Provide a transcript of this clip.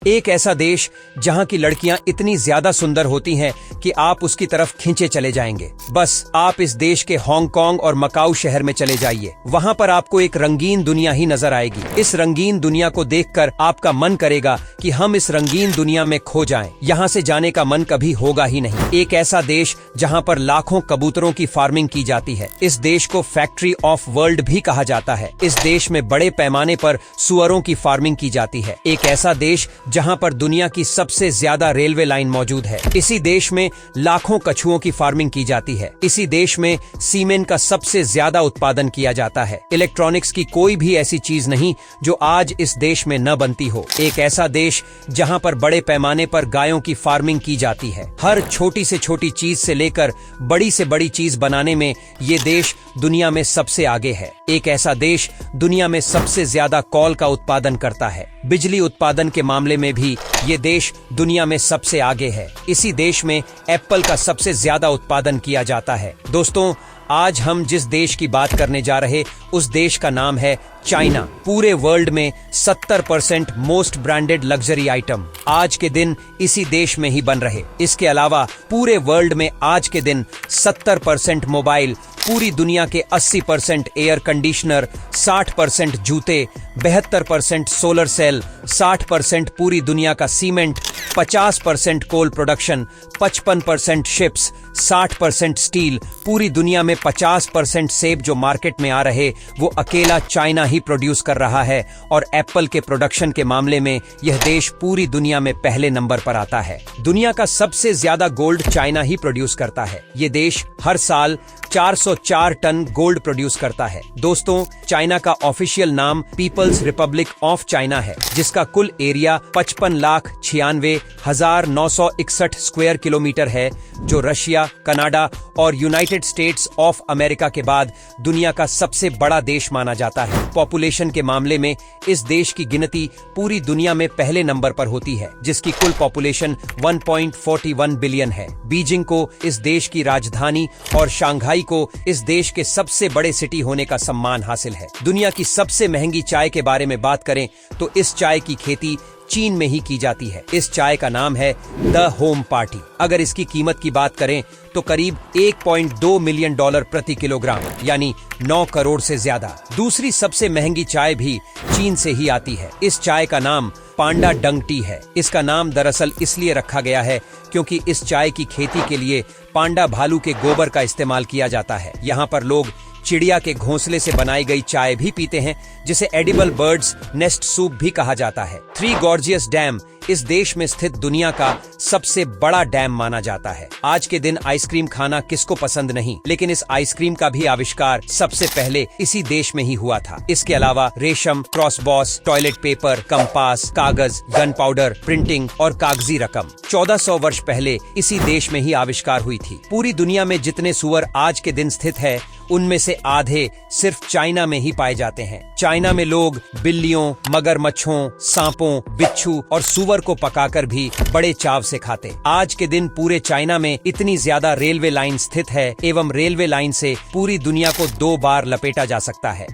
एक ऐसा देश जहां की लड़कियां इतनी ज्यादा सुंदर होती हैं कि आप उसकी तरफ खींचे चले जाएंगे। बस आप इस देश के हांगकांग और मकाऊ शहर में चले जाइए, वहां पर आपको एक रंगीन दुनिया ही नजर आएगी। इस रंगीन दुनिया को देखकर आपका मन करेगा कि हम इस रंगीन दुनिया में खो जाएं। यहां से जाने का मन कभी होगा ही नहीं। एक ऐसा देश जहां पर लाखों कबूतरों की फार्मिंग की जाती है। इस देश को फैक्ट्री ऑफ वर्ल्ड भी कहा जाता है। इस देश में बड़े पैमाने पर सुअरों की फार्मिंग की जाती है। एक ऐसा देश जहां पर दुनिया की सबसे ज्यादा रेलवे लाइन मौजूद है। इसी देश में लाखों कछुओं की फार्मिंग की जाती है। इसी देश में सीमेंट का सबसे ज्यादा उत्पादन किया जाता है। इलेक्ट्रॉनिक्स की कोई भी ऐसी चीज नहीं जो आज इस देश में न बनती हो। एक ऐसा देश जहां पर बड़े पैमाने पर गायों की फार्मिंग की जाती है। हर छोटी से छोटी चीज से लेकर बड़ी से बड़ी चीज बनाने में ये देश दुनिया में सबसे आगे है। एक ऐसा देश दुनिया में सबसे ज्यादा कोल का उत्पादन करता है। बिजली उत्पादन के मामले में भी ये देश दुनिया में सबसे आगे है। इसी देश में एप्पल का सबसे ज्यादा उत्पादन किया जाता है। दोस्तों, आज हम जिस देश की बात करने जा रहे उस देश का नाम है चाइना। पूरे वर्ल्ड में 70% मोस्ट ब्रांडेड लग्जरी आइटम आज के दिन इसी देश में ही बन रहे। इसके अलावा पूरे वर्ल्ड में आज के दिन 70% मोबाइल, पूरी दुनिया के 80% एयर कंडीशनर, 60% जूते, 72% सोलर सेल, 60% पूरी दुनिया का cement, 50% coal production, 55% ships, 60% steel, पूरी दुनिया में 50% सेब जो मार्केट में आ रहे वो अकेला चाइना ही प्रोड्यूस कर रहा है। और एप्पल के प्रोडक्शन के मामले में यह देश पूरी दुनिया में पहले नंबर पर आता है। दुनिया का सबसे ज्यादा गोल्ड चाइना ही प्रोड्यूस करता है। ये देश हर साल 404 टन गोल्ड प्रोड्यूस करता है। दोस्तों, चाइना का ऑफिशियल नाम पीपल्स रिपब्लिक ऑफ चाइना है, जिसका कुल एरिया 55,96,961 स्क्वायर किलोमीटर है, जो रशिया, कनाडा और यूनाइटेड स्टेट्स ऑफ अमेरिका के बाद दुनिया का सबसे बड़ा देश माना जाता है। पॉपुलेशन के मामले में इस देश की गिनती पूरी दुनिया में पहले नंबर पर होती है, जिसकी कुल पॉपुलेशन 1.41 बिलियन है। बीजिंग को इस देश की राजधानी और शंघाई को इस देश के सबसे बड़े सिटी होने का सम्मान हासिल है। दुनिया की सबसे महंगी चाय के बारे में बात करें तो इस चाय की खेती चीन में ही की जाती है। इस चाय का नाम है द होम पार्टी। अगर इसकी कीमत की बात करें तो करीब $1.2 मिलियन प्रति किलोग्राम, यानी 9 करोड़ से ज्यादा। दूसरी सबसे महंगी चाय भी चीन से ही आती है। इस चाय का नाम पांडा डंग टी है। इसका नाम दरअसल इसलिए रखा गया है क्योंकि इस चाय की खेती के लिए पांडा भालू के गोबर का इस्तेमाल किया जाता है। यहाँ पर लोग चिड़िया के घोंसले से बनाई गई चाय भी पीते हैं, जिसे एडिबल बर्ड्स नेस्ट सूप भी कहा जाता है। थ्री गॉर्जियस डैम इस देश में स्थित दुनिया का सबसे बड़ा डैम माना जाता है। आज के दिन आइसक्रीम खाना किसको पसंद नहीं, लेकिन इस आइसक्रीम का भी आविष्कार सबसे पहले इसी देश में ही हुआ था। इसके अलावा रेशम, क्रॉसबॉस, टॉयलेट पेपर, कंपास, कागज, गन पाउडर, प्रिंटिंग और कागजी रकम 1400 वर्ष पहले इसी देश में ही आविष्कार हुई थी। पूरी दुनिया में जितने सुअर आज के दिन स्थित है उनमें से आधे सिर्फ चाइना में ही पाए जाते हैं। चाइना में लोग बिल्लियों, मगरमच्छों, सांपों, बिच्छू और सुअर को पकाकर भी बड़े चाव से खाते। आज के दिन पूरे चाइना में इतनी ज्यादा रेलवे लाइन स्थित है एवं रेलवे लाइन से पूरी दुनिया को 2 बार लपेटा जा सकता है।